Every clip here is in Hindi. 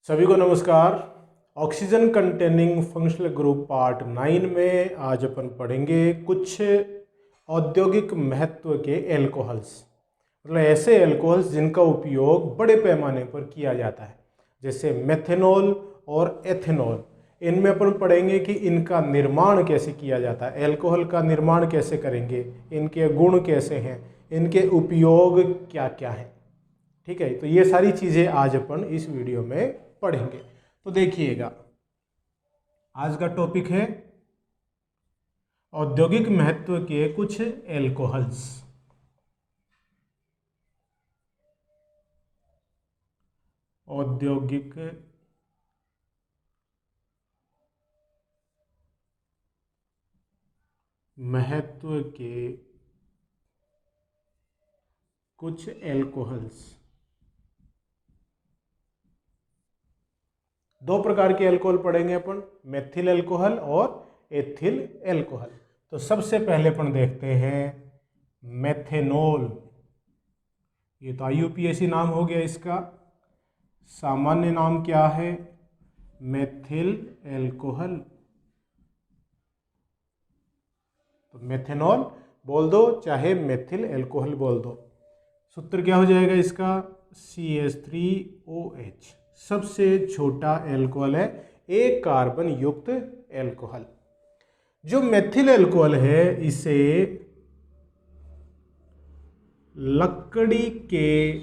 सभी को नमस्कार। Oxygen containing functional group part 9 में आज अपन पढ़ेंगे कुछ औद्योगिक महत्व के एल्कोहल्स, मतलब ऐसे एल्कोहल्स जिनका उपयोग बड़े पैमाने पर किया जाता है, जैसे मेथेनॉल और एथेनॉल। इनमें अपन पढ़ेंगे कि इनका निर्माण कैसे किया जाता है, एल्कोहल का निर्माण कैसे करेंगे, इनके गुण कैसे हैं, इनके उपयोग क्या क्या हैं। ठीक है, तो ये सारी चीज़ें आज अपन इस वीडियो में पढ़ेंगे। तो देखिएगा, आज का टॉपिक है औद्योगिक महत्व के कुछ एल्कोहल्स। औद्योगिक महत्व के कुछ एल्कोहल्स। दो प्रकार के अल्कोहल पढ़ेंगे अपन, मेथिल अल्कोहल और एथिल अल्कोहल। तो सबसे पहले अपन देखते हैं मेथेनॉल। ये तो IUPAC नाम हो गया इसका, सामान्य नाम क्या है? Methyl alcohol. तो मेथेनॉल बोल दो चाहे मेथिल अल्कोहल बोल दो। सूत्र क्या हो जाएगा इसका? CH3OH। सबसे छोटा एल्कोहल है, एक कार्बन युक्त एल्कोहल। जो मेथिल एल्कोहल है इसे लकड़ी के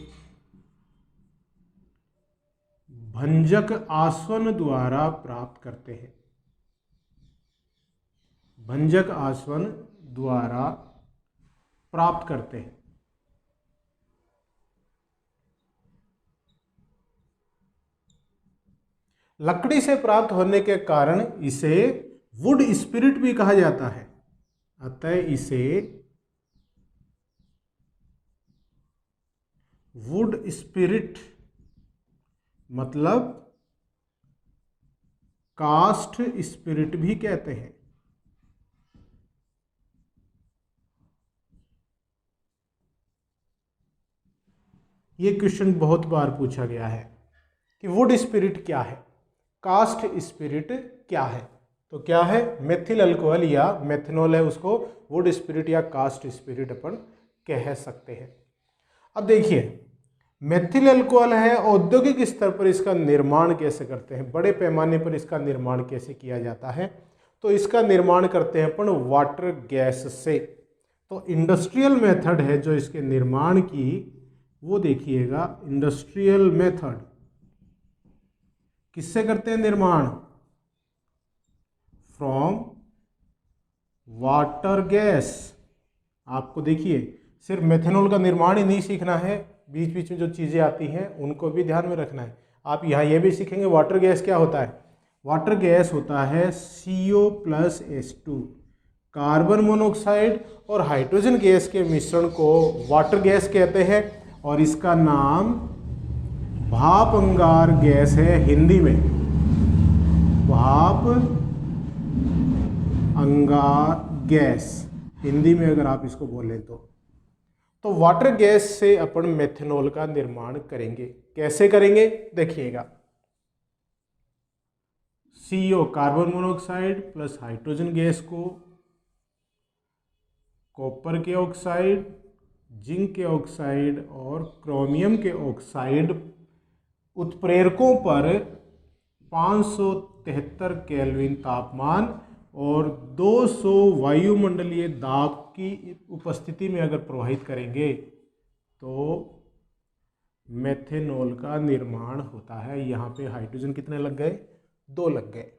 भंजक आसवन द्वारा प्राप्त करते हैं। भंजक आसवन द्वारा प्राप्त करते हैं। लकड़ी से प्राप्त होने के कारण इसे वुड स्पिरिट भी कहा जाता है। अतः इसे वुड स्पिरिट मतलब कास्ट स्पिरिट भी कहते हैं। ये क्वेश्चन बहुत बार पूछा गया है कि वुड स्पिरिट क्या है, कास्ट स्पिरिट क्या है। तो क्या है? मेथिल अल्कोहल या मेथनॉल है, उसको वुड स्पिरिट या कास्ट स्पिरिट अपन कह सकते हैं। अब देखिए, मेथिल अल्कोहल है, औद्योगिक स्तर पर इसका निर्माण कैसे करते हैं, बड़े पैमाने पर इसका निर्माण कैसे किया जाता है। तो इसका निर्माण करते हैं अपन वाटर गैस से। तो इंडस्ट्रियल मेथड है जो इसके निर्माण की, वो देखिएगा, इंडस्ट्रियल मेथड किससे करते हैं निर्माण? From water gas. आपको देखिए, सिर्फ मेथेनॉल का निर्माण ही नहीं सीखना है, बीच बीच में जो चीज़ें आती हैं उनको भी ध्यान में रखना है। आप यहाँ ये भी सीखेंगे वाटर गैस क्या होता है। वाटर गैस होता है CO+H2, कार्बन मोनोऑक्साइड और हाइड्रोजन गैस के मिश्रण को वाटर गैस कहते हैं, और इसका नाम भाप अंगार गैस है हिंदी में। भाप अंगार गैस हिंदी में अगर आप इसको बोलें तो वाटर गैस से अपन मेथेनॉल का निर्माण करेंगे। कैसे करेंगे देखिएगा, CO carbon monoxide plus hydrogen gas को कॉपर के ऑक्साइड, जिंक के ऑक्साइड और क्रोमियम के ऑक्साइड उत्प्रेरकों पर 573 केल्विन तापमान और 200 वायुमंडलीय दाब की उपस्थिति में अगर प्रवाहित करेंगे तो मेथेनॉल का निर्माण होता है। यहाँ पे हाइड्रोजन कितने लग गए? 2 लग गए।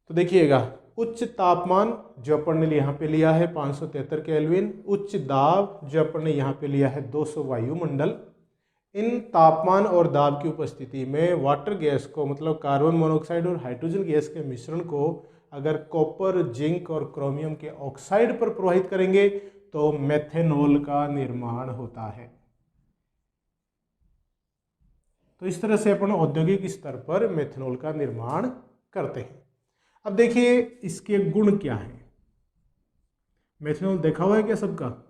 तो देखिएगा, उच्च तापमान जो अपन ने यहाँ पे लिया है 573 केल्विन, उच्च दाब जो अपन ने यहाँ पे लिया है 200 वायुमंडल। इन तापमान और दाब की उपस्थिति में वाटर गैस को, मतलब कार्बन मोनोऑक्साइड और हाइड्रोजन गैस के मिश्रण को अगर कॉपर, जिंक और क्रोमियम के ऑक्साइड पर प्रवाहित करेंगे तो मेथेनॉल का निर्माण होता है। तो इस तरह से अपन औद्योगिक स्तर पर मेथेनॉल का निर्माण करते हैं। अब देखिए इसके गुण क्या हैं। मेथेनॉल देखा हुआ है क्या सबका?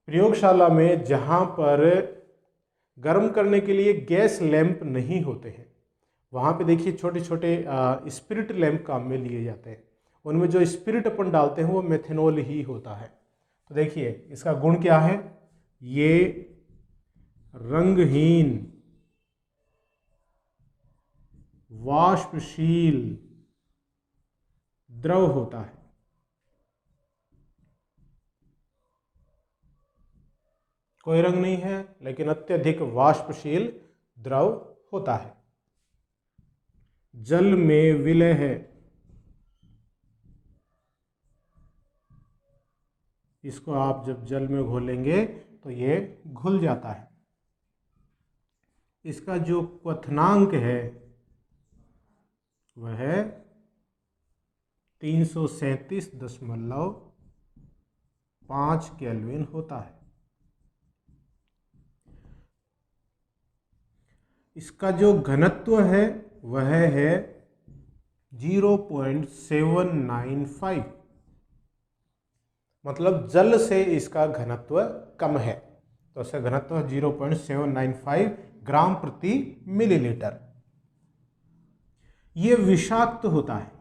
प्रयोगशाला में जहाँ पर गर्म करने के लिए गैस लैंप नहीं होते हैं। वहाँ पे देखिए छोटे छोटे स्पिरिट लैंप काम में लिए जाते हैं। उनमें जो स्पिरिट अपन डालते हैं वो मेथनॉल ही होता है। तो देखिए इसका गुण क्या है, ये रंगहीन, वाष्पशील द्रव होता है। कोई रंग नहीं है लेकिन अत्यधिक वाष्पशील द्रव होता है। जल में विलय है, इसको आप जब जल में घोलेंगे तो ये घुल जाता है। इसका जो क्वथनांक है वह 337.5 केल्विन होता है। इसका जो घनत्व है वह है 0.795, मतलब जल से इसका घनत्व कम है, तो इसका घनत्व 0.795 ग्राम प्रति मिलीलीटर। ये विषाक्त होता है।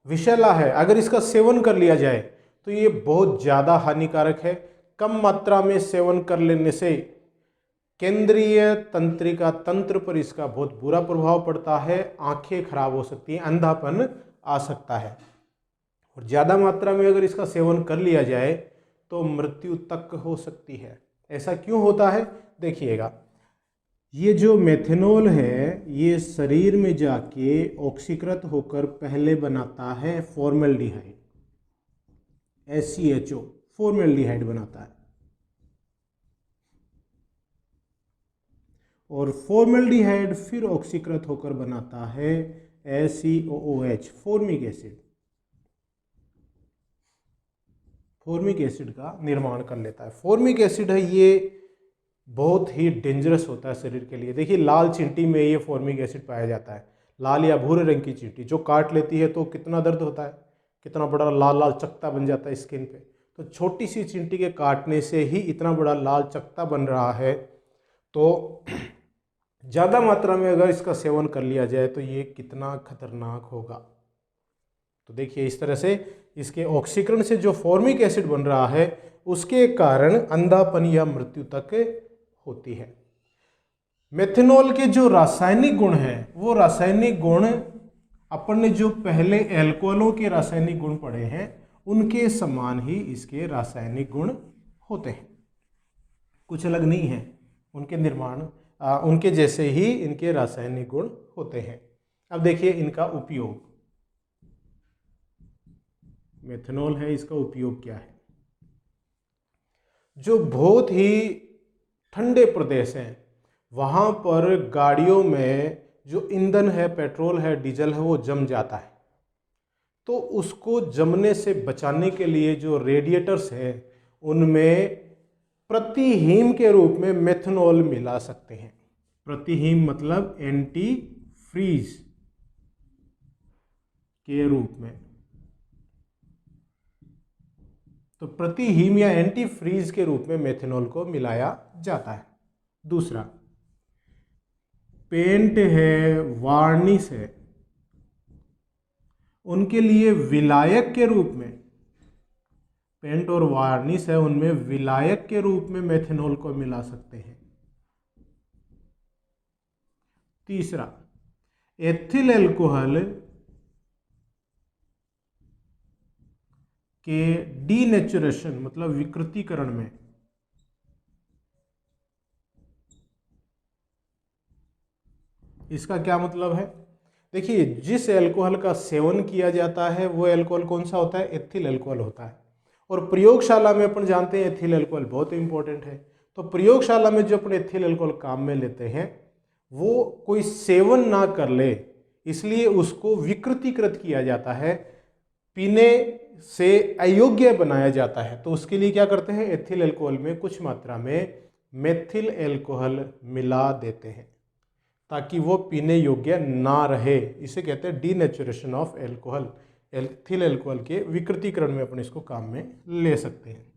विषैला है, अगर इसका सेवन कर लिया जाए तो ये बहुत ज़्यादा हानिकारक है। कम मात्रा में सेवन कर लेने से केंद्रीय तंत्रिका तंत्र पर इसका बहुत बुरा प्रभाव पड़ता है, आंखें खराब हो सकती हैं, अंधापन आ सकता है। और ज़्यादा मात्रा में अगर इसका सेवन कर लिया जाए तो मृत्यु तक हो सकती है। ऐसा क्यों होता है, देखिएगा, ये जो मेथनॉल है ये शरीर में जाके ऑक्सीकृत होकर पहले बनाता है फॉर्मेल्डिहाइड, SCHO, फॉर्मेल्डिहाइड बनाता है। और फॉर्मेल्डिहाइड फिर ऑक्सीकृत होकर बनाता है FeOOH, formic acid. Formic acid का निर्माण कर लेता है। फॉर्मिक एसिड है ये बहुत ही डेंजरस होता है शरीर के लिए। देखिए लाल चींटी में ये फॉर्मिक एसिड पाया जाता है, लाल या भूरे रंग की चींटी जो काट लेती है तो कितना दर्द होता है, कितना बड़ा लाल लाल चकत्ता बन जाता है स्किन पे। तो छोटी सी चींटी के काटने से ही इतना बड़ा लाल चकत्ता बन रहा है। तो ज़्यादा मात्रा में अगर इसका सेवन कर लिया जाए तो ये कितना खतरनाक होगा। तो देखिए इस तरह से इसके ऑक्सीकरण से जो फॉर्मिक एसिड बन रहा है उसके कारण अंधापन या मृत्यु तक होती है। मेथनॉल के जो रासायनिक गुण हैं वो रासायनिक गुण अपन ने जो पहले एल्कोहलों के रासायनिक गुण पढ़े हैं उनके समान ही इसके रासायनिक गुण होते हैं, कुछ अलग नहीं है। उनके निर्माण उनके जैसे ही इनके रासायनिक गुण होते हैं। अब देखिए इनका उपयोग, मेथनॉल है, इसका उपयोग क्या है। जो बहुत ही ठंडे प्रदेश हैं वहाँ पर गाड़ियों में जो ईंधन है, पेट्रोल है, डीजल है, वो जम जाता है। तो उसको जमने से बचाने के लिए जो रेडिएटर्स हैं उनमें प्रतिहीम के रूप में मेथनॉल मिला सकते हैं। प्रतिहीम मतलब एंटी फ्रीज के रूप में। तो प्रतिहीम या एंटी फ्रीज के रूप में मेथनॉल को मिलाया जाता है। दूसरा, पेंट है, वार्निश है, उनके लिए विलायक के रूप में, पेंट और वार्निश है उनमें विलायक के रूप में मेथनॉल को मिला सकते हैं। तीसरा, एथिल अल्कोहल के डीनेचुरेशन मतलब विकृतीकरण में इसका क्या मतलब है, देखिए जिस अल्कोहल का सेवन किया जाता है वो अल्कोहल कौन सा होता है, एथिल अल्कोहल होता है। और प्रयोगशाला में अपन जानते हैं एथिल अल्कोहल बहुत इंपॉर्टेंट है। तो प्रयोगशाला में जो अपन एथिल अल्कोहल काम में लेते हैं वो कोई सेवन ना कर ले इसलिए उसको विकृतीकृत किया जाता है, पीने से अयोग्य बनाया जाता है। तो उसके लिए क्या करते हैं, एथिल अल्कोहल में कुछ मात्रा में मेथिल अल्कोहल मिला देते हैं ताकि वो पीने योग्य ना रहे। इसे कहते हैं denaturation of alcohol. Ethyl alcohol के विकृतीकरण में अपन इसको काम में ले सकते हैं।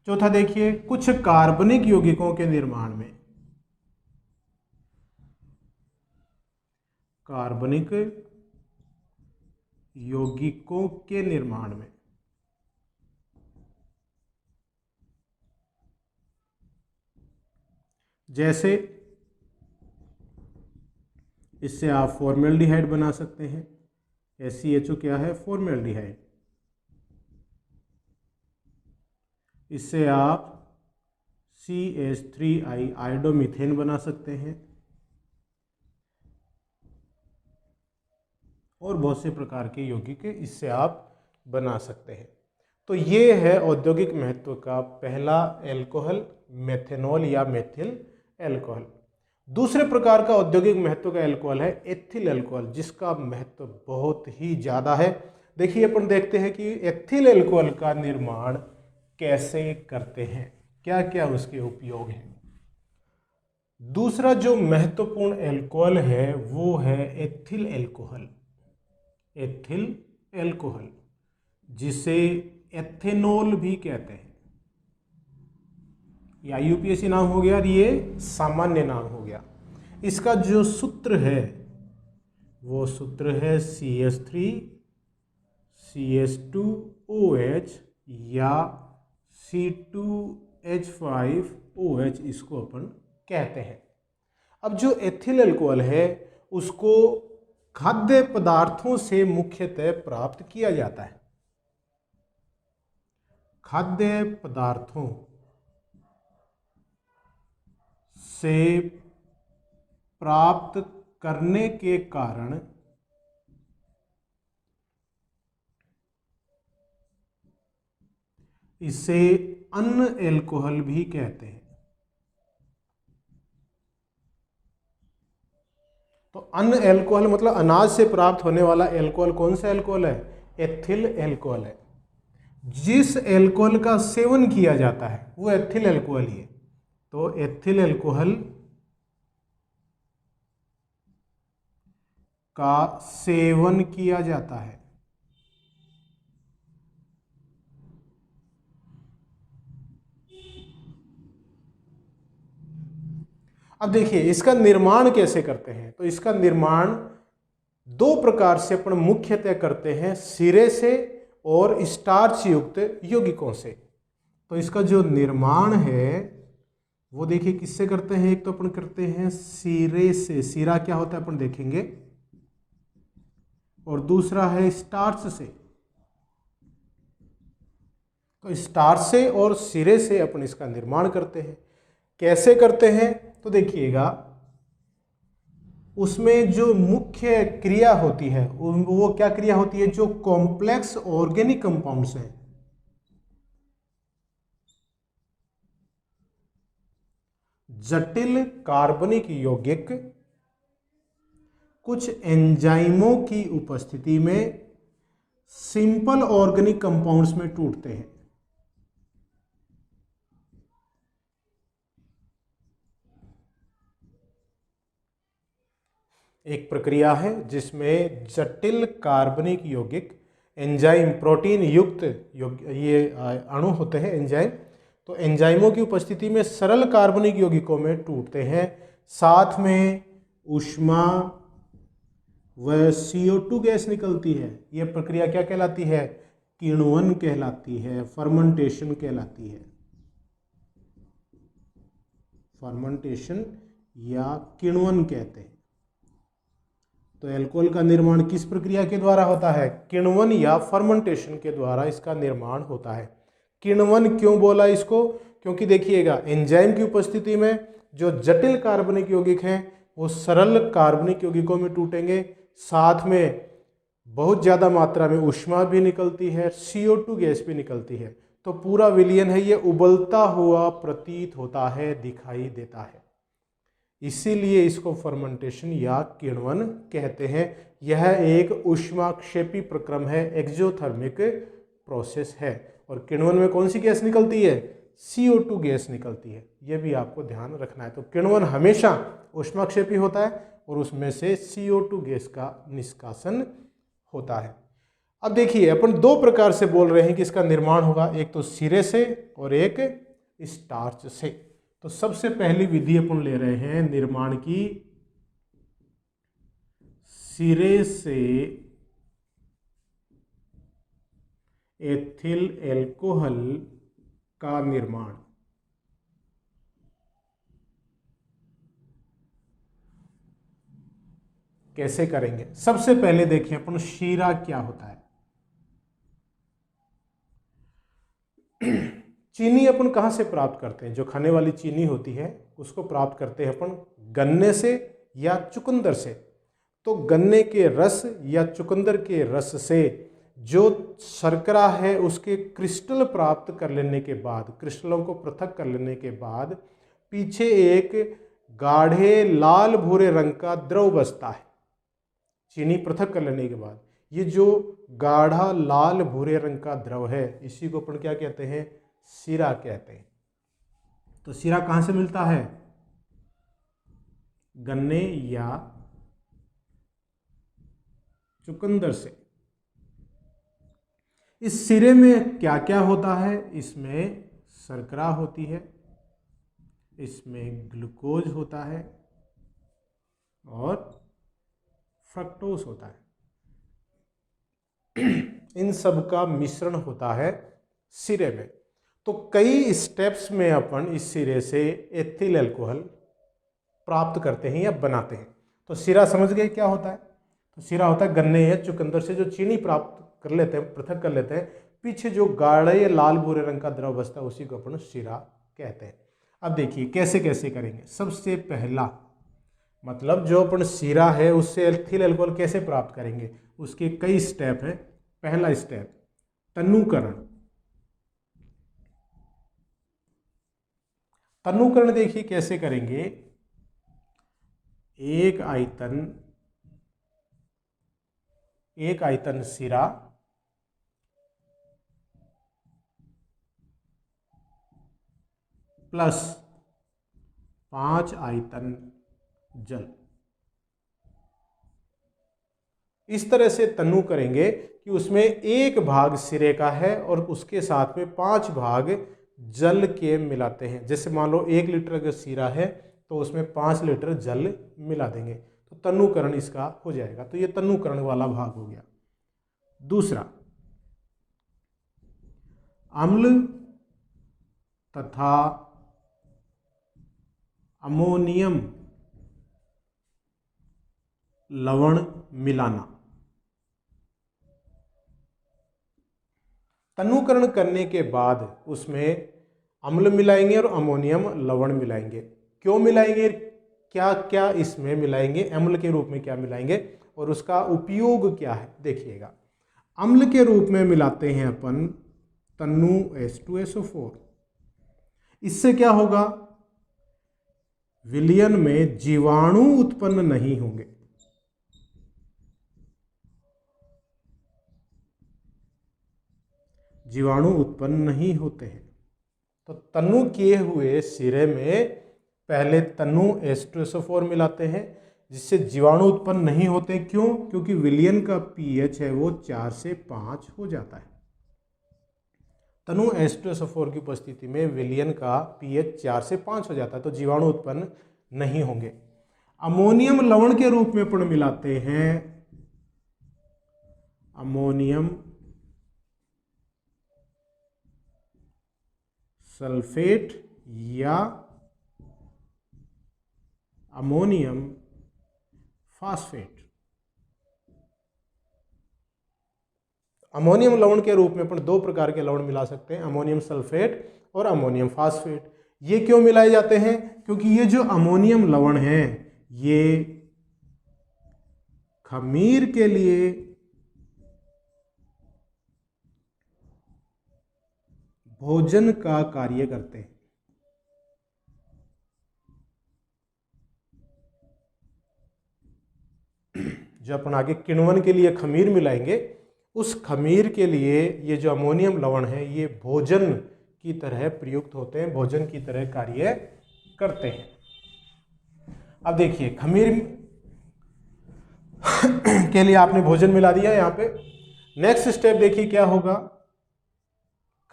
चौथा देखिए, कुछ कार्बनिक यौगिकों के निर्माण में, कार्बनिक यौगिकों के निर्माण में जैसे इससे आप फॉर्मेल्डिहाइड बना सकते हैं। SCHO क्या है? फॉर्मेल्डिहाइड। इससे आप CH3I आयोडोमीथेन बना सकते हैं और बहुत से प्रकार के यौगिक इससे आप बना सकते हैं। तो ये है औद्योगिक महत्व का पहला एल्कोहल, मेथेनॉल या मेथिल एल्कोहल। दूसरे प्रकार का औद्योगिक महत्व का एल्कोहल है एथिल एल्कोहल, जिसका महत्व बहुत ही ज़्यादा है। देखिए अपन देखते हैं कि एथिल एल्कोहल का निर्माण कैसे करते हैं, क्या क्या उसके उपयोग हैं। दूसरा जो महत्वपूर्ण एल्कोहल है वो है एथिल एल्कोहल। एथिल एल्कोहल जिसे एथेनॉल भी कहते हैं। या UPSC नाम हो गया और ये सामान्य नाम हो गया। इसका जो सूत्र है वो सूत्र है CH3 CH2OH या C2H5OH, इसको अपन कहते हैं। अब जो एथिल अल्कोहल है उसको खाद्य पदार्थों से मुख्यतः प्राप्त किया जाता है। खाद्य पदार्थों से प्राप्त करने के कारण इसे अन्न एल्कोहल भी कहते हैं। तो अन्न एल्कोहल मतलब अनाज से प्राप्त होने वाला एल्कोहल कौन सा एल्कोहल है? एथिल एल्कोहल है। जिस एल्कोहल का सेवन किया जाता है वो एथिल एल्कोहल ही है। तो एथिल एल्कोहल का सेवन किया जाता है। अब देखिए इसका निर्माण कैसे करते हैं। तो इसका निर्माण दो प्रकार से अपन मुख्यतः करते हैं, सिरे से और स्टार्च युक्त यौगिकों से। तो इसका जो निर्माण है वो देखिए किससे करते हैं। एक तो अपन करते हैं सिरे से, सिरा क्या होता है अपन देखेंगे, और दूसरा है स्टार्च से। तो स्टार्च से और सिरे से अपन इसका निर्माण करते हैं। कैसे करते हैं तो देखिएगा, उसमें जो मुख्य क्रिया होती है वो क्या क्रिया होती है, जो कॉम्प्लेक्स ऑर्गेनिक कंपाउंड्स हैं, जटिल कार्बनिक यौगिक कुछ एंजाइमों की उपस्थिति में सिंपल ऑर्गेनिक कंपाउंड्स में टूटते हैं। एक प्रक्रिया है जिसमें जटिल कार्बनिक यौगिक एंजाइम प्रोटीन युक्त ये अणु होते हैं एंजाइम। तो एंजाइमों की उपस्थिति में सरल कार्बनिक यौगिकों में टूटते हैं। साथ में ऊष्मा व CO2 गैस निकलती है। यह प्रक्रिया क्या कहलाती है? किण्वन कहलाती है, फर्मेंटेशन कहलाती है। फर्मेंटेशन या किण्वन कहते हैं। तो अल्कोहल का निर्माण किस प्रक्रिया के द्वारा होता है? किण्वन या फर्मेंटेशन के द्वारा इसका निर्माण होता है। किण्वन क्यों बोला इसको? क्योंकि देखिएगा एंजाइम की उपस्थिति में जो जटिल कार्बनिक यौगिक हैं वो सरल कार्बनिक यौगिकों में टूटेंगे। साथ में बहुत ज़्यादा मात्रा में ऊष्मा भी निकलती है, CO2 गैस भी निकलती है। तो पूरा विलयन है ये उबलता हुआ प्रतीत होता है, दिखाई देता है। इसीलिए इसको फर्मेंटेशन या किण्वन कहते हैं। यह एक ऊष्माक्षेपी प्रक्रम है, एक्सोथर्मिक प्रोसेस है। और किण्वन में कौन सी गैस निकलती है? CO2 गैस निकलती है। यह भी आपको ध्यान रखना है। तो किण्वन हमेशा ऊष्माक्षेपी होता है और उसमें से CO2 गैस का निष्कासन होता है। अब देखिए अपन दो प्रकार से बोल रहे हैं कि इसका निर्माण होगा, एक तो सिरे से और एक स्टार्च से। तो सबसे पहली विधि अपन ले रहे हैं निर्माण की, सिरे से एथिल एल्कोहल का निर्माण। कैसे करेंगे? सबसे पहले देखिए अपन शीरा क्या होता है। चीनी अपन कहाँ से प्राप्त करते हैं? जो खाने वाली चीनी होती है उसको प्राप्त करते हैं अपन गन्ने से या चुकंदर से। तो गन्ने के रस या चुकंदर के रस से जो शर्करा है उसके क्रिस्टल प्राप्त कर लेने के बाद, क्रिस्टलों को पृथक कर लेने के बाद पीछे एक गाढ़े लाल भूरे रंग का द्रव बचता है। चीनी पृथक कर लेने के बाद ये जो गाढ़ा लाल भूरे रंग का द्रव है इसी को अपन क्या कहते हैं? सीरा कहते हैं। तो सीरा कहाँ से मिलता है? गन्ने या चुकंदर से। इस सिरे में क्या क्या होता है? इसमें शर्करा होती है, इसमें ग्लूकोज होता है और फ्रक्टोज होता है। इन सब का मिश्रण होता है सिरे में। तो कई स्टेप्स में अपन इस सिरे से एथिल अल्कोहल प्राप्त करते हैं या बनाते हैं। तो सिरा समझ गए क्या होता है? तो सिरा होता है गन्ने या चुकंदर से जो चीनी प्राप्त कर लेते हैं, पृथक कर लेते हैं, पीछे जो गाढ़े लाल भूरे रंग का द्रव बचता है उसी को अपन सिरा कहते हैं। अब देखिए कैसे कैसे करेंगे। सबसे पहला मतलब जो अपन सीरा है उससे एथिल अल्कोहल कैसे प्राप्त करेंगे, उसके कई स्टेप हैं। पहला स्टेप तनुकरण। तनुकरण देखिए कैसे करेंगे। एक आयतन सीरा प्लस 5 आयतन जल। इस तरह से तनु करेंगे कि उसमें एक भाग सिरे का है और उसके साथ में 5 भाग जल के मिलाते हैं। जैसे मान लो 1 लीटर अगर सीरा है तो उसमें 5 लीटर जल मिला देंगे तो तनुकरण इसका हो जाएगा। तो ये तनुकरण वाला भाग हो गया। दूसरा अम्ल तथा अमोनियम लवण मिलाना। तनुकरण करने के बाद उसमें अम्ल मिलाएंगे और अमोनियम लवण मिलाएंगे। क्यों मिलाएंगे, क्या क्या इसमें मिलाएंगे, अम्ल के रूप में क्या मिलाएंगे और उसका उपयोग क्या है देखिएगा। अम्ल के रूप में मिलाते हैं अपन तन्नु H2SO4। इससे क्या होगा? विलयन में जीवाणु उत्पन्न नहीं होंगे। जीवाणु उत्पन्न नहीं होते हैं। तो तनु किए हुए सिरे में पहले तनु H2SO4 मिलाते हैं जिससे जीवाणु उत्पन्न नहीं होते। क्यों? क्योंकि विलयन का pH है वो 4 से 5 हो जाता है। तनु H2SO4 की उपस्थिति में विलयन का pH 4 से 5 हो जाता है तो जीवाणु उत्पन्न नहीं होंगे। अमोनियम लवण के रूप में अपन मिलाते हैं अमोनियम सल्फेट या अमोनियम फास्फेट। अमोनियम लवण के रूप में अपन 2 प्रकार के लवण मिला सकते हैं, अमोनियम सल्फेट और अमोनियम फास्फेट। ये क्यों मिलाए जाते हैं? क्योंकि ये जो अमोनियम लवण है ये खमीर के लिए भोजन का कार्य करते हैं। जो अपन आगे किण्वन के लिए खमीर मिलाएंगे उस खमीर के लिए ये जो अमोनियम लवण है ये भोजन की तरह प्रयुक्त होते हैं, भोजन की तरह कार्य करते हैं। अब देखिए के लिए आपने भोजन मिला दिया यहाँ पे। नेक्स्ट स्टेप देखिए क्या होगा,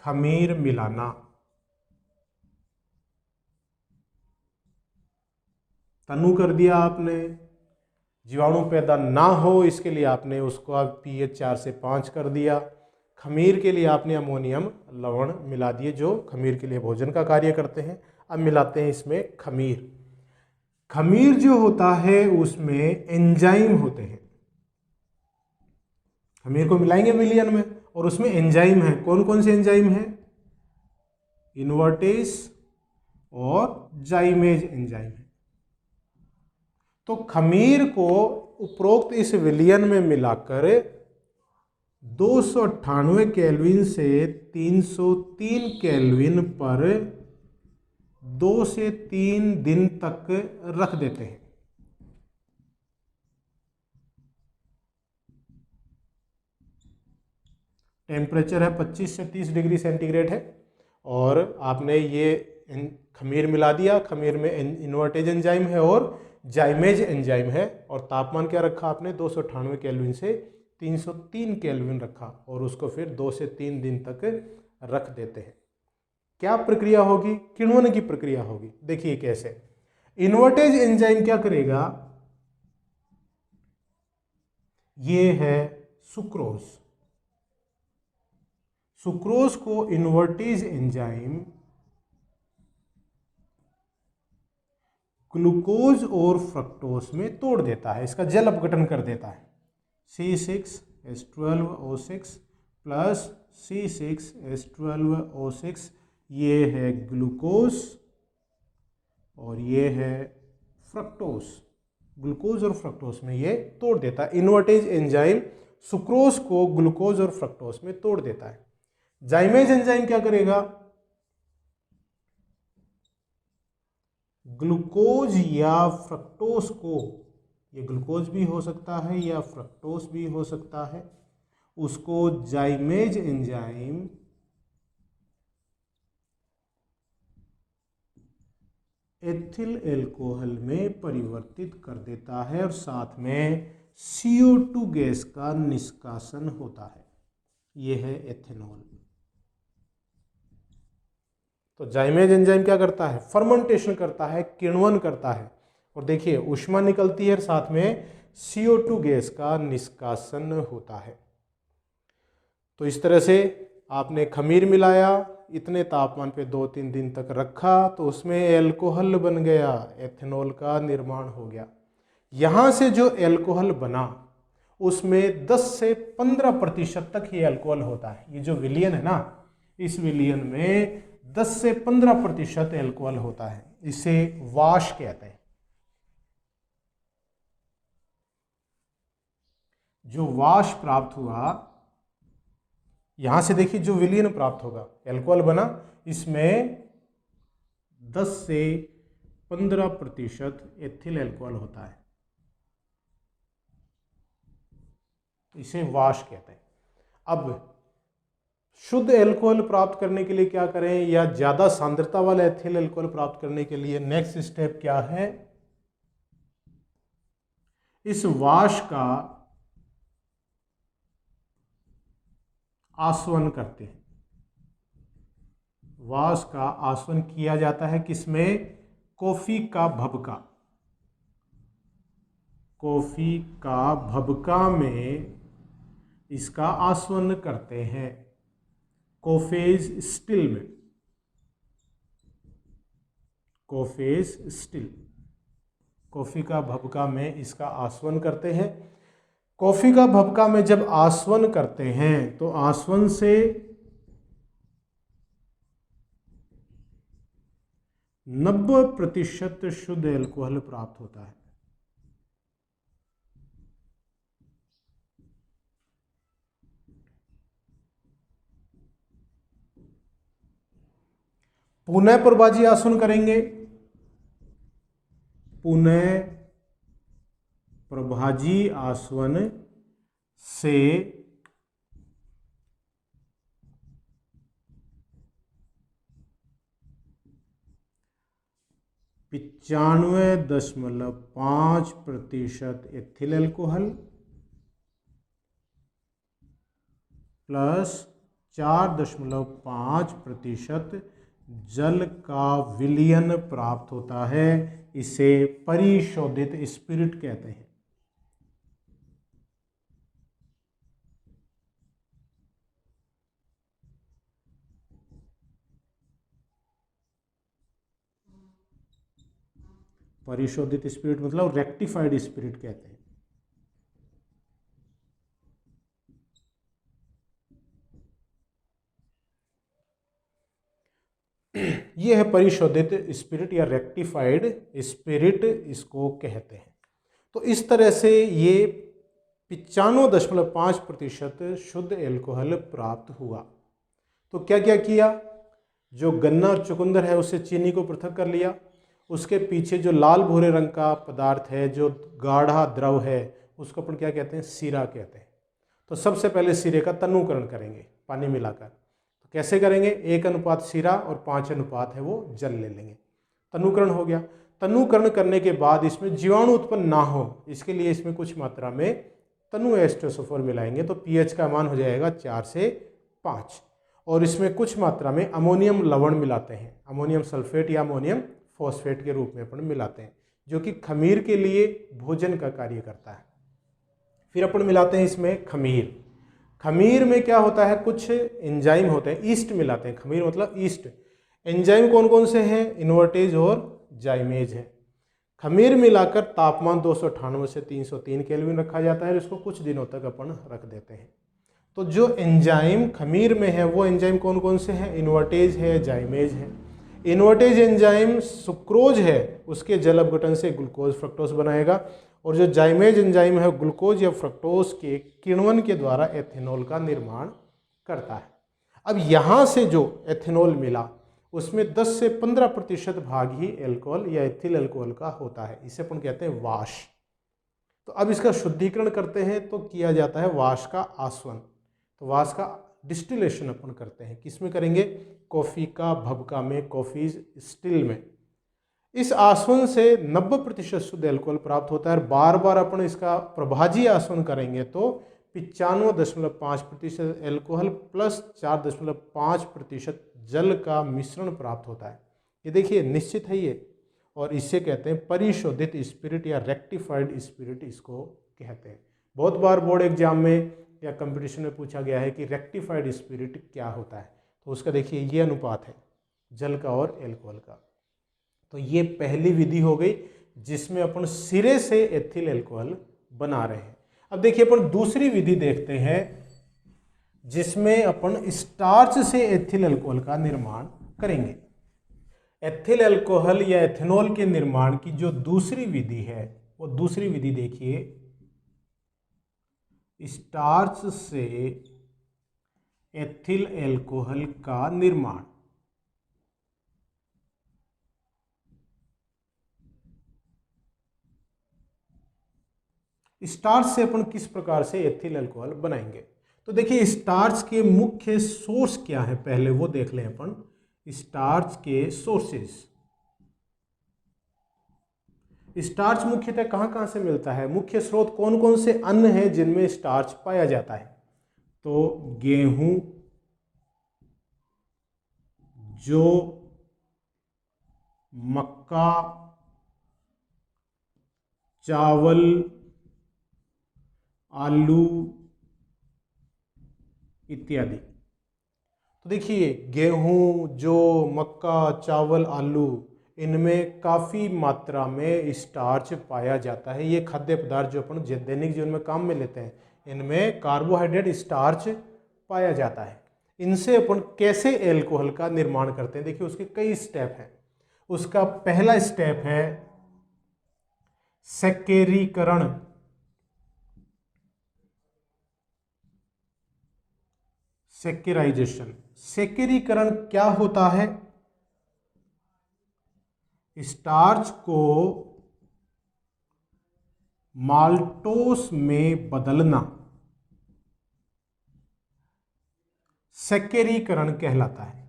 खमीर मिलाना। तनु कर दिया आपने, जीवाणु पैदा ना हो इसके लिए आपने उसको आप pH 4 से 5 कर दिया। खमीर के लिए आपने अमोनियम लवण मिला दिए जो खमीर के लिए भोजन का कार्य करते हैं। अब मिलाते हैं इसमें खमीर। खमीर जो होता है उसमें एंजाइम होते हैं। खमीर को मिलाएंगे विलियन में और उसमें एंजाइम है। कौन कौन से एंजाइम है, इन्वर्टेज और जाइमेज एंजाइम है। तो खमीर को उपरोक्त इस विलियन में मिलाकर 298 केल्विन से 303 केल्विन पर 2 से 3 दिन तक रख देते हैं। टेम्परेचर है 25 से 30 डिग्री सेंटीग्रेड है और आपने ये खमीर मिला दिया। खमीर में इन्वर्टेज एंजाइम है और जाइमेज एंजाइम है और तापमान क्या रखा आपने, 298 केल्विन से 303 केल्विन रखा और उसको फिर 2 से 3 दिन तक रख देते हैं। क्या प्रक्रिया होगी, किण्वन की प्रक्रिया होगी। देखिए कैसे, इन्वर्टेज एंजाइम क्या करेगा, ये है सुक्रोज। सुक्रोज को इन्वर्टेज एंजाइम ग्लूकोज और फ्रक्टोज में तोड़ देता है, इसका जल अपघटन कर देता है। C6H12O6 प्लस C6H12O6, ये है ग्लूकोज और ये है फ्रक्टोज। ग्लूकोज और फ्रक्टोज में ये तोड़ देता है। इन्वर्टेज एंजाइम सुक्रोज को ग्लूकोज और फ्रक्टोज में तोड़ देता है। जाइमेज एंजाइम क्या करेगा, ग्लूकोज या फ्रक्टोज को, ये ग्लूकोज भी हो सकता है या फ्रक्टोज भी हो सकता है, उसको जाइमेज एंजाइम एथिल एल्कोहल में परिवर्तित कर देता है और साथ में CO2 गैस का निष्कासन होता है। यह है एथेनॉल। तो जाइमेज एंजाइम क्या करता है, फर्मेंटेशन करता है, किण्वन करता है और देखिए ऊष्मा निकलती है, साथ में CO2 गैस का निष्कासन होता है। तो इस तरह से आपने खमीर मिलाया, इतने तापमान पे 2-3 दिन तक रखा तो उसमें एल्कोहल बन गया, एथेनॉल का निर्माण हो गया। यहाँ से जो एल्कोहल बना उसमें 10 से 15% तक ही एल्कोहल होता है। ये जो विलियन है ना, इस विलियन में 10 से 15% एल्कोहल होता है, इसे वाश कहते हैं। जो वाश प्राप्त हुआ, यहां से देखिए जो विलियन प्राप्त होगा, एल्कोहल बना, इसमें 10 से 15% एथिल एल्कोहल होता है, इसे वाश कहते हैं। अब शुद्ध एल्कोहल प्राप्त करने के लिए क्या करें, या ज्यादा सांद्रता वाला एथिल एल्कोहल प्राप्त करने के लिए नेक्स्ट स्टेप क्या है, इस वाश का आसवन करते हैं। वाश का आसवन किया जाता है किसमें, कॉफी का भभका। कॉफी का भभका में इसका आसवन करते हैं, कोफेज स्टिल में। कोफेज स्टिल, कॉफी का भभका में इसका आसवन करते हैं। कॉफी का भभका में जब आसवन करते हैं तो आसवन से 90% शुद्ध एल्कोहल प्राप्त होता है। पुनः प्रभाजी आसवन करेंगे, पुनः प्रभाजी आसवन से 95.5% एथिल एल्कोहल प्लस 4.5% जल का विलयन प्राप्त होता है। इसे परिशोधित स्पिरिट कहते हैं। परिशोधित स्पिरिट मतलब रेक्टिफाइड स्पिरिट कहते हैं। ये है परिशोधित स्पिरिट या रेक्टिफाइड स्पिरिट इसको कहते हैं। तो इस तरह से ये 95.5% शुद्ध एल्कोहल प्राप्त हुआ। तो क्या क्या किया, जो गन्ना और चुकंदर है उससे चीनी को पृथक कर लिया, उसके पीछे जो लाल भूरे रंग का पदार्थ है जो गाढ़ा द्रव है उसको अपन क्या कहते हैं, सीरा कहते हैं। तो सबसे पहले सीरे का तनुकरण करेंगे पानी मिलाकर। तो कैसे करेंगे, 1 सीरा और 5 है वो जल ले लेंगे। तनुकरण हो गया। तनुकरण करने के बाद इसमें जीवाणु उत्पन्न ना हो इसके लिए इसमें कुछ मात्रा में तनु एस्टोसोफोर मिलाएंगे तो पीएच का मान हो जाएगा 4 से 5। और इसमें कुछ मात्रा में अमोनियम लवण मिलाते हैं, अमोनियम सल्फेट या अमोनियम फॉस्फेट के रूप में अपन मिलाते हैं, जो कि खमीर के लिए भोजन का कार्य करता है। फिर अपन मिलाते हैं इसमें खमीर। खमीर में क्या होता है, कुछ एंजाइम होते हैं, ईस्ट मिलाते हैं। खमीर मतलब ईस्ट। एंजाइम कौन कौन से हैं, इन्वर्टेज और जाइमेज है। खमीर मिलाकर तापमान 298 से 303 केल्विन रखा जाता है और इसको कुछ दिनों तक अपन रख देते हैं। तो जो एंजाइम खमीर में है वो एंजाइम कौन कौन से हैं, इन्वर्टेज है, जाइमेज है। इन्वर्टेज एंजाइम सुक्रोज है, उसके जल अपघटन से ग्लूकोज फ्रक्टोज बनाएगा, और जो जाइमेज एंजाइम है ग्लूकोज या फ्रक्टोज के किण्वन के द्वारा एथेनॉल का निर्माण करता है। अब यहाँ से जो एथेनॉल मिला उसमें 10 से 15% भाग ही एल्कोहल या एथिल एल्कोहल का होता है। इसे अपन कहते हैं वाश। तो अब इसका शुद्धिकरण करते हैं तो किया जाता है वाश का आसवन। तो वाश का डिस्टिलेशन अपन करते हैं, किस में करेंगे, कॉफ़ी का भभका में, कॉफ़ी स्टिल में। इस आसवन से 90% शुद्ध एल्कोहल प्राप्त होता है। बार बार अपन इसका प्रभाजी आसवन करेंगे तो 95.5% एल्कोहल प्लस 4.5% जल का मिश्रण प्राप्त होता है। ये देखिए निश्चित है ये, और इसे कहते हैं परिशोधित स्पिरिट या रेक्टिफाइड स्पिरिट इसको कहते हैं। बहुत बार बोर्ड एग्जाम में या कंपटीशन में पूछा गया है कि रेक्टिफाइड स्पिरिट क्या होता है। तो उसका देखिए ये अनुपात है जल का और एल्कोहल का। तो ये पहली विधि हो गई जिसमें अपन सिरे से एथिल एल्कोहल बना रहे हैं। अब देखिए अपन दूसरी विधि देखते हैं जिसमें अपन स्टार्च से एथिल एल्कोहल का निर्माण करेंगे। एथिल एल्कोहल या एथेनॉल के निर्माण की जो दूसरी विधि है वो दूसरी विधि देखिए, स्टार्च से एथिल एल्कोहल का निर्माण। स्टार्च से अपन किस प्रकार से एथिल अल्कोहल बनाएंगे। तो देखिए स्टार्च के मुख्य सोर्स क्या है, पहले वो देख लें अपन। स्टार्च के सोर्सेस, स्टार्च मुख्यतः कहाँ कहाँ से मिलता है, मुख्य स्रोत कौन कौन से अन्न हैं जिनमें स्टार्च पाया जाता है। तो गेहूं, जौ, मक्का, चावल, आलू इत्यादि। तो देखिए गेहूं, जौ, मक्का, चावल, आलू, इनमें काफ़ी मात्रा में स्टार्च पाया जाता है। ये खाद्य पदार्थ जो अपन दैनिक जीवन में काम में लेते हैं, इनमें कार्बोहाइड्रेट स्टार्च पाया जाता है। इनसे अपन कैसे एल्कोहल का निर्माण करते हैं, देखिए उसके कई स्टेप हैं। उसका पहला स्टेप है सैकरीकरण। सेकेराइजेशन। सेकेरीकरण क्या होता है, स्टार्च को माल्टोस में बदलना सेकेरीकरण कहलाता है।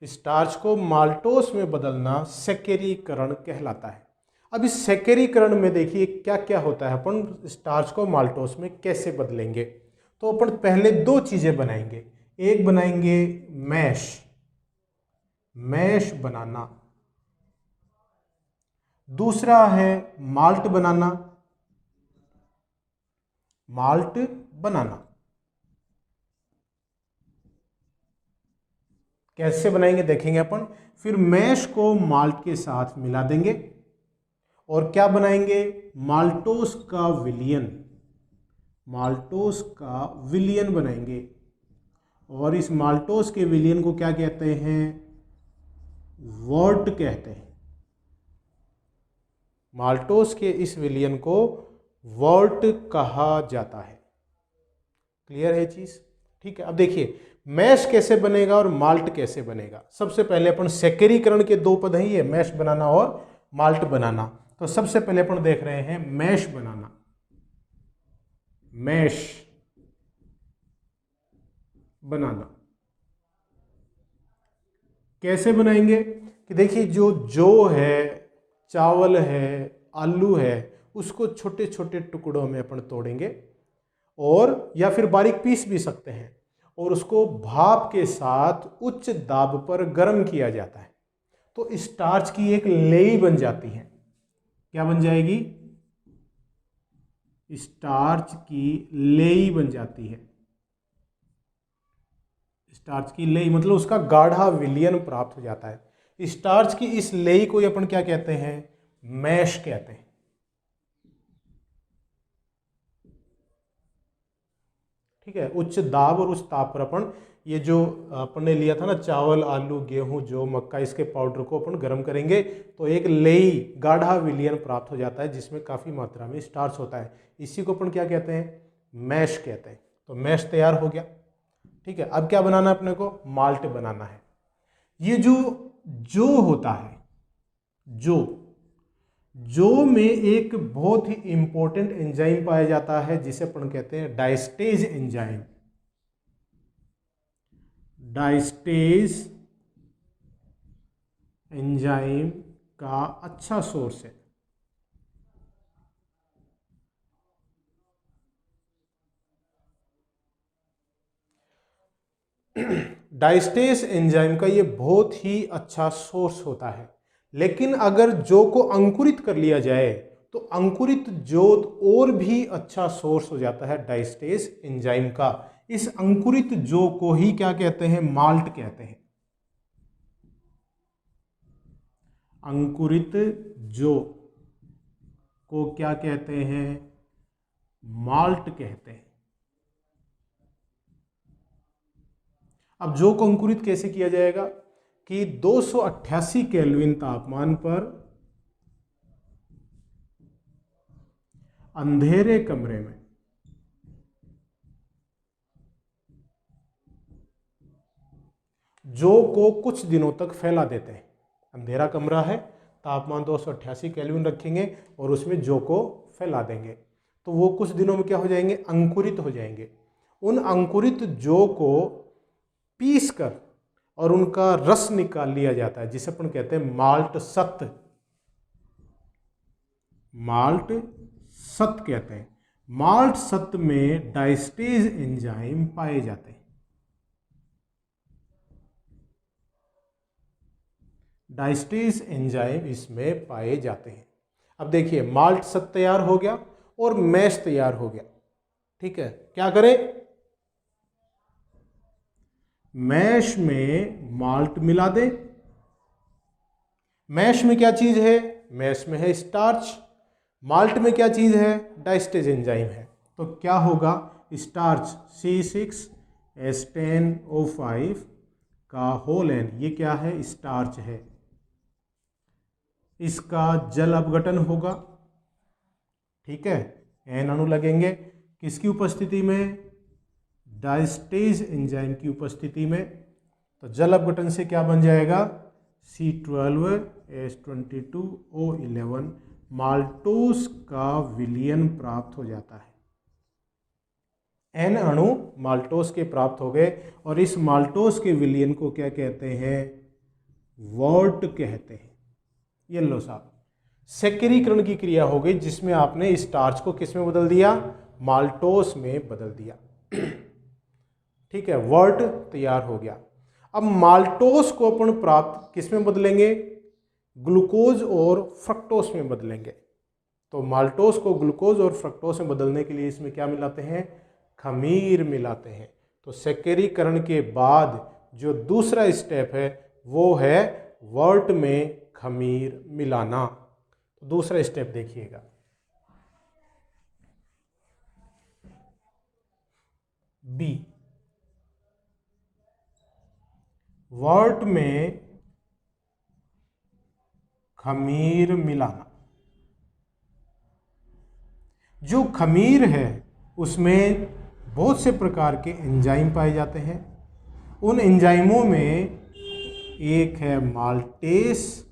स्टार्च को माल्टोस में बदलना सैकरीकरण कहलाता है। अब इस सैकरीकरण में देखिए क्या क्या होता है, अपन स्टार्च को माल्टोस में कैसे बदलेंगे। तो अपन पहले दो चीजें बनाएंगे, एक बनाएंगे मैश बनाना, दूसरा है माल्ट बनाना। कैसे बनाएंगे देखेंगे अपन। फिर मैश को माल्ट के साथ मिला देंगे और क्या बनाएंगे, माल्टोस का विलियन बनाएंगे। और इस माल्टोस के विलियन को क्या कहते हैं, वर्ट कहते हैं। माल्टोस के इस विलियन को वर्ट कहा जाता है। क्लियर है चीज, ठीक है। अब देखिए मैश कैसे बनेगा और माल्ट कैसे बनेगा। सबसे पहले अपन सैकरीकरण के दो पद हैं ये, मैश बनाना और माल्ट बनाना। तो सबसे पहले अपन देख रहे हैं मैश बनाना। कैसे बनाएंगे कि देखिए जो है, चावल है, आलू है, उसको छोटे छोटे टुकड़ों में अपन तोड़ेंगे और या फिर बारीक पीस भी सकते हैं और उसको भाप के साथ उच्च दाब पर गर्म किया जाता है। तो स्टार्च की एक लेई बन जाती है। क्या बन जाएगी, स्टार्च की लेई बन जाती है। स्टार्च की लेई मतलब उसका गाढ़ा विलियन प्राप्त हो जाता है। स्टार्च की इस लेई को अपन क्या कहते हैं, मैश कहते हैं। ठीक है, उच्च दाब और उस ताप पर अपन ये जो अपन ने लिया था ना, चावल, आलू, गेहूं, जौ, मक्का, इसके पाउडर को अपन गर्म करेंगे तो एक लेई, गाढ़ा विलियन प्राप्त हो जाता है जिसमें काफ़ी मात्रा में स्टार्च होता है। इसी को अपन क्या कहते हैं, मैश कहते हैं। तो मैश तैयार हो गया। ठीक है, अब क्या बनाना है अपने को, माल्ट बनाना है। ये जो होता है, जो में एक बहुत ही इंपॉर्टेंट एंजाइम पाया जाता है जिसे अपन कहते हैं डायस्टेज एंजाइम। डायस्टेज एंजाइम का अच्छा सोर्स है। डायस्टेज एंजाइम का ये बहुत ही अच्छा सोर्स होता है। लेकिन अगर जौ को अंकुरित कर लिया जाए तो अंकुरित जोत और भी अच्छा सोर्स हो जाता है डायस्टेज एंजाइम का। इस अंकुरित जौ को ही क्या कहते हैं, माल्ट कहते हैं। अंकुरित जौ को क्या कहते हैं, माल्ट कहते हैं। अब जौ को अंकुरित कैसे किया जाएगा कि 288 केल्विन तापमान पर अंधेरे कमरे में जौ को कुछ दिनों तक फैला देते हैं। अंधेरा कमरा है, तापमान 288 केल्विन रखेंगे और उसमें जौ को फैला देंगे तो वो कुछ दिनों में क्या हो जाएंगे, अंकुरित हो जाएंगे। उन अंकुरित जौ को पीस कर और उनका रस निकाल लिया जाता है जिसे अपन कहते हैं माल्ट सत्त कहते हैं। माल्ट सत्त में डायस्टेज एंजाइम पाए जाते हैं। डायस्टेज एंजाइम इसमें पाए जाते हैं। अब देखिए माल्ट सत्त तैयार हो गया और मैश तैयार हो गया। ठीक है, क्या करें, मैश में माल्ट मिला दें। मैश में क्या चीज है, मैश में है स्टार्च। माल्ट में क्या चीज है, डायस्टेज एंजाइम है। तो क्या होगा, स्टार्च C6H10O5 का होल एन, ये क्या है, स्टार्च है। इसका जल अपघटन होगा। ठीक है, एन अणु लगेंगे किसकी उपस्थिति में, डायस्टेज एंजाइम की उपस्थिति में। तो जल अपघटन से क्या बन जाएगा, C12H22O11, माल्टोस का विलियन प्राप्त हो जाता है। एन अणु माल्टोस के प्राप्त हो गए और इस माल्टोस के विलियन को क्या कहते हैं, वर्ट कहते हैं। ये लो साहब, सेकेरीकरण की क्रिया हो गई जिसमें आपने स्टार्च को किस में बदल दिया, माल्टोस में बदल दिया। ठीक है, वर्ट तैयार हो गया। अब माल्टोस को अपन प्राप्त किस में बदलेंगे, ग्लूकोज और फ्रक्टोस में बदलेंगे। तो माल्टोस को ग्लूकोज और फ्रक्टोस में बदलने के लिए इसमें क्या मिलाते हैं, खमीर मिलाते हैं। तो सेकेरीकरण के बाद जो दूसरा स्टेप है वो है वर्ट में खमीर मिलाना। तो दूसरा स्टेप देखिएगा, बी, वर्ट में खमीर मिलाना। जो खमीर है उसमें बहुत से प्रकार के एंजाइम पाए जाते हैं। उन एंजाइमों में एक है माल्टेस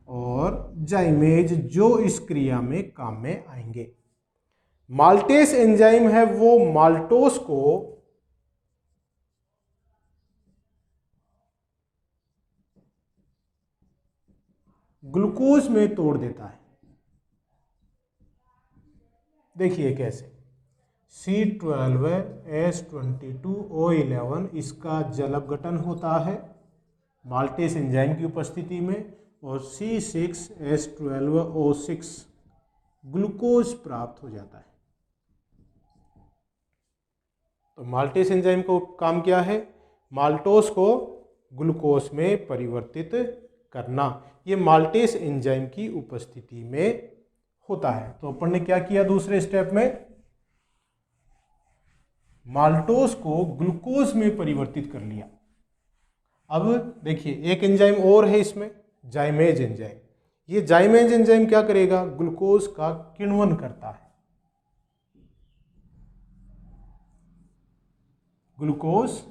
और जाइमेज, जो इस क्रिया में काम में आएंगे। माल्टेस एंजाइम है वो माल्टोस को ग्लूकोज में तोड़ देता है। देखिए कैसे, C12H22O11 इसका जल अपघटन होता है माल्टेस एंजाइम की उपस्थिति में, और C6H12O6 ग्लूकोज प्राप्त हो जाता है। तो माल्टेस एंजाइम का काम क्या है, माल्टोस को ग्लूकोज में परिवर्तित करना। ये माल्टेस एंजाइम की उपस्थिति में होता है। तो अपन ने क्या किया, दूसरे स्टेप में माल्टोस को ग्लूकोज में परिवर्तित कर लिया। अब देखिए एक एंजाइम और है इसमें, जाइमेज एंजाइम। ये जाइमेज एंजाइम क्या करेगा, ग्लूकोज का किण्वन करता है। ग्लूकोज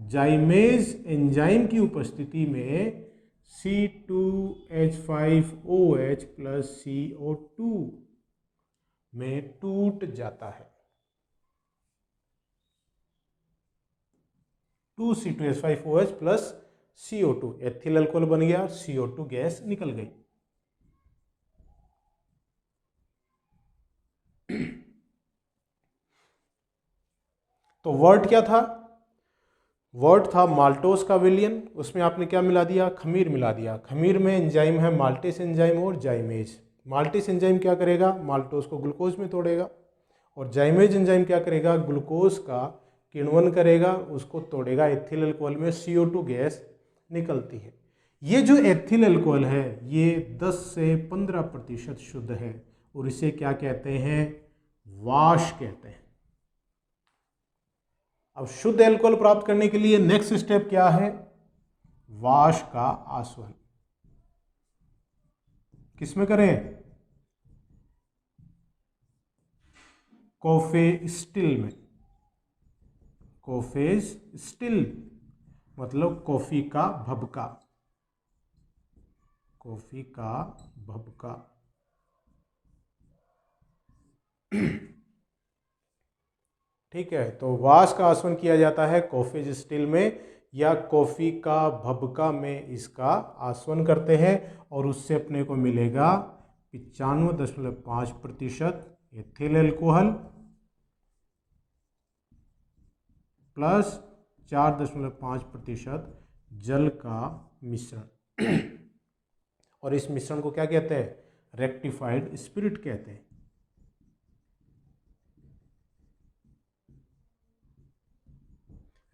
जाइमेज एंजाइम की उपस्थिति में C2H5OH प्लस CO2 में टूट जाता है। 2C2H5OH plus CO2 ethyl alcohol बन गया, CO2 गैस निकल गई। तो वर्ट क्या था, वर्ट था माल्टोस का विलयन, उसमें आपने क्या मिला दिया, खमीर मिला दिया। खमीर में एंजाइम है माल्टेस एंजाइम और जाइमेज। माल्टेस एंजाइम क्या करेगा, माल्टोस को ग्लूकोज में तोड़ेगा, और जाइमेज एंजाइम क्या करेगा, ग्लूकोज का किण्वन करेगा, उसको तोड़ेगा। एथिल अल्कोहल में CO2 गैस निकलती है। ये जो एथिल अल्कोहल है ये 10 से 15% शुद्ध है, और इसे क्या कहते हैं, वाश कहते हैं। अब शुद्ध अल्कोहल प्राप्त करने के लिए नेक्स्ट स्टेप क्या है, वाश का आसवन। किसमें करें, कॉफे स्टिल में। कॉफेज स्टिल मतलब कॉफी का भभका, कॉफी का भभका। ठीक है, तो वाश का आसवन किया जाता है कॉफेज स्टिल में या कॉफी का भभका में, इसका आसवन करते हैं, और उससे अपने को मिलेगा 95.5% एथिल अल्कोहल प्लस 4.5% जल का मिश्रण। और इस मिश्रण को क्या कहते हैं, रेक्टिफाइड स्पिरिट कहते हैं।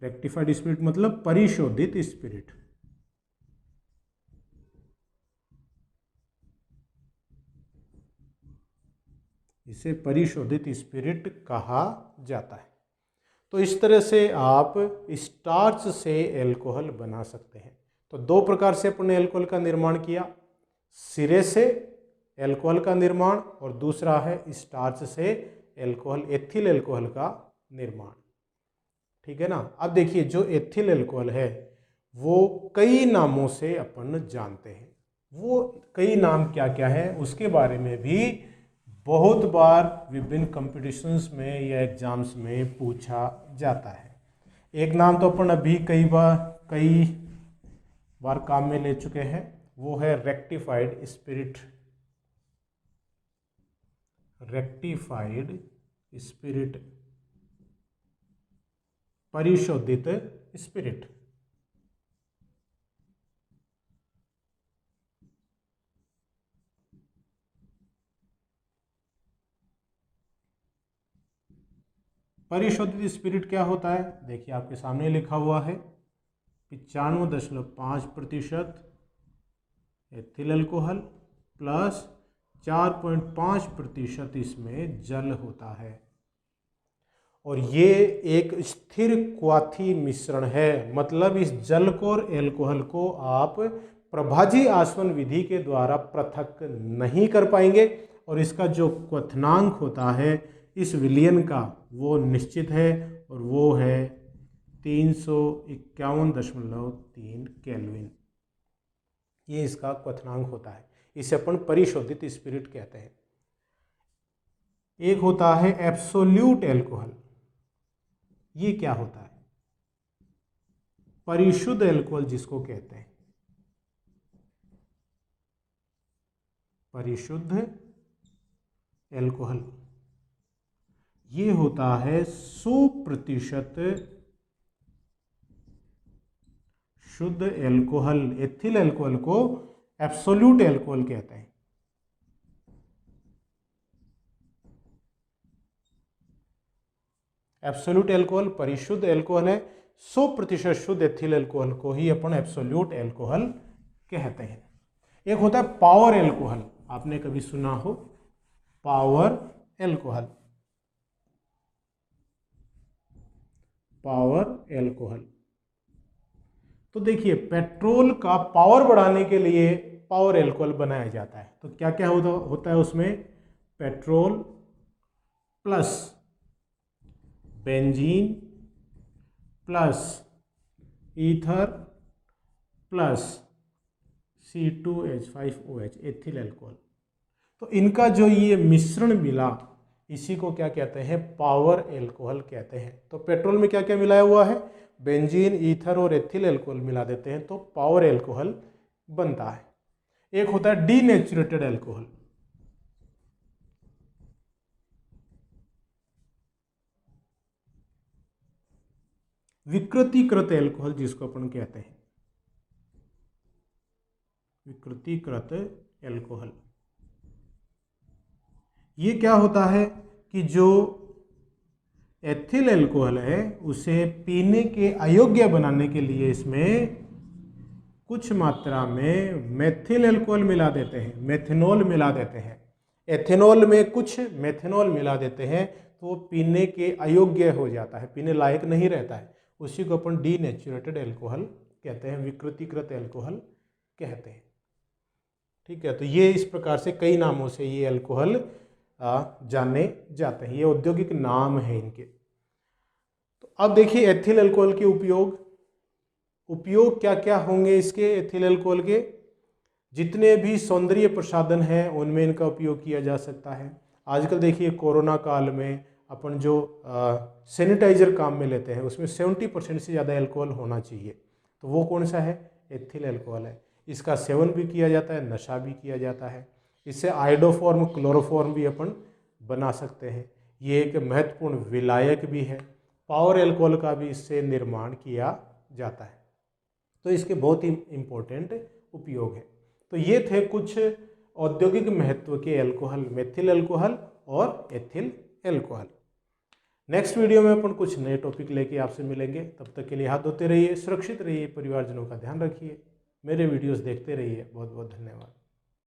रेक्टिफाइड स्पिरिट मतलब परिशोधित स्पिरिट। इसे परिशोधित स्पिरिट कहा जाता है। तो इस तरह से आप स्टार्च से अल्कोहल बना सकते हैं। तो दो प्रकार से अपने अल्कोहल का निर्माण किया, सिरे से अल्कोहल का निर्माण, और दूसरा है स्टार्च से अल्कोहल, एथिल अल्कोहल का निर्माण। ठीक है ना। अब देखिए जो एथिल अल्कोहल है वो कई नामों से अपन जानते हैं। वो कई नाम क्या क्या है उसके बारे में भी बहुत बार विभिन्न कॉम्पिटिशन्स में या एग्जाम्स में पूछा जाता है। एक नाम तो अपन अभी कई बार काम में ले चुके हैं, वो है रेक्टिफाइड स्पिरिट। रेक्टिफाइड स्पिरिट, परिशोधित स्पिरिट। परिशोधित स्पिरिट क्या होता है? देखिए आपके सामने लिखा हुआ है 95.5% एथिल अल्कोहल प्लस 4.5% इसमें जल होता है, और ये एक स्थिर क्वाथी मिश्रण है। मतलब इस जल को और एल्कोहल को आप प्रभाजी आसवन विधि के द्वारा पृथक नहीं कर पाएंगे, और इसका जो क्वथनांक होता है इस विलयन का वो निश्चित है, और वो है 351.3 केल्विन। ये इसका क्वथनांक होता है। इसे अपन परिशोधित स्पिरिट कहते हैं। एक होता है एब्सोल्यूट एल्कोहल। ये क्या होता है? परिशुद्ध एल्कोहल जिसको कहते हैं, परिशुद्ध एल्कोहल, ये होता है 100% शुद्ध एल्कोहल। एथिल एल्कोहल को एब्सोल्यूट एल्कोहल कहते हैं। एब्सोल्यूट एल्कोहल परिशुद्ध एल्कोहल है। 100% शुद्ध एथिल एल्कोहल को ही अपन एब्सोल्यूट एल्कोहल कहते हैं। एक होता है पावर एल्कोहल, आपने कभी सुना हो पावर एल्कोहल। पावर एल्कोहल, तो देखिए पेट्रोल का पावर बढ़ाने के लिए पावर एल्कोहल बनाया जाता है। तो क्या क्या होता है उसमें? Petrol plus benzene plus ether plus C2H5OH ethyl alcohol. तो इनका जो ये मिश्रण मिला, इसी को क्या कहते हैं? पावर एल्कोहल कहते हैं। तो पेट्रोल में क्या क्या मिलाया हुआ है? बेंजीन, ईथर और एथिल एल्कोहल मिला देते हैं तो पावर एल्कोहल बनता है। एक होता है डीनेचुरेटेड एल्कोहल। विकृतीकृत एल्कोहल जिसको अपन कहते हैं, विकृतीकृत एल्कोहल। ये क्या होता है कि जो एथिल एल्कोहल है उसे पीने के अयोग्य बनाने के लिए इसमें कुछ मात्रा में मेथिल एल्कोहल मिला देते हैं, मेथनॉल मिला देते हैं। एथेनॉल में कुछ मेथनॉल मिला देते हैं तो वो पीने के अयोग्य हो जाता है, पीने लायक नहीं रहता है। उसी को अपन डीनेचुरेटेड एल्कोहल कहते हैं, विकृतीकृत एल्कोहल कहते हैं। ठीक है, तो ये इस प्रकार से कई नामों से ये एल्कोहल जाने जाते हैं, ये औद्योगिक नाम है इनके। तो अब देखिए एथिल अल्कोहल के उपयोग क्या क्या होंगे इसके। एथिल अल्कोहल के जितने भी सौंदर्य प्रसाधन हैं उनमें इनका उपयोग किया जा सकता है। आजकल देखिए कोरोना काल में अपन जो सैनिटाइजर काम में लेते हैं उसमें 70% से ज़्यादा अल्कोहल होना चाहिए, तो वो कौन सा है? एथिल अल्कोहल है। इसका सेवन भी किया जाता है, नशा भी किया जाता है। इससे आयोडोफॉर्म, क्लोरोफॉर्म भी अपन बना सकते हैं। ये एक महत्वपूर्ण विलायक भी है। पावर एल्कोहल का भी इससे निर्माण किया जाता है। तो इसके बहुत ही इम्पोर्टेंट उपयोग है। तो ये थे कुछ औद्योगिक महत्व के एल्कोहल, मेथिल अल्कोहल और एथिल अल्कोहल। नेक्स्ट वीडियो में अपन कुछ नए टॉपिक लेके आपसे मिलेंगे। तब तक के लिए हाथ धोते रहिए, सुरक्षित रहिए, परिवारजनों का ध्यान रखिए, मेरे वीडियोस देखते रहिए। बहुत बहुत धन्यवाद।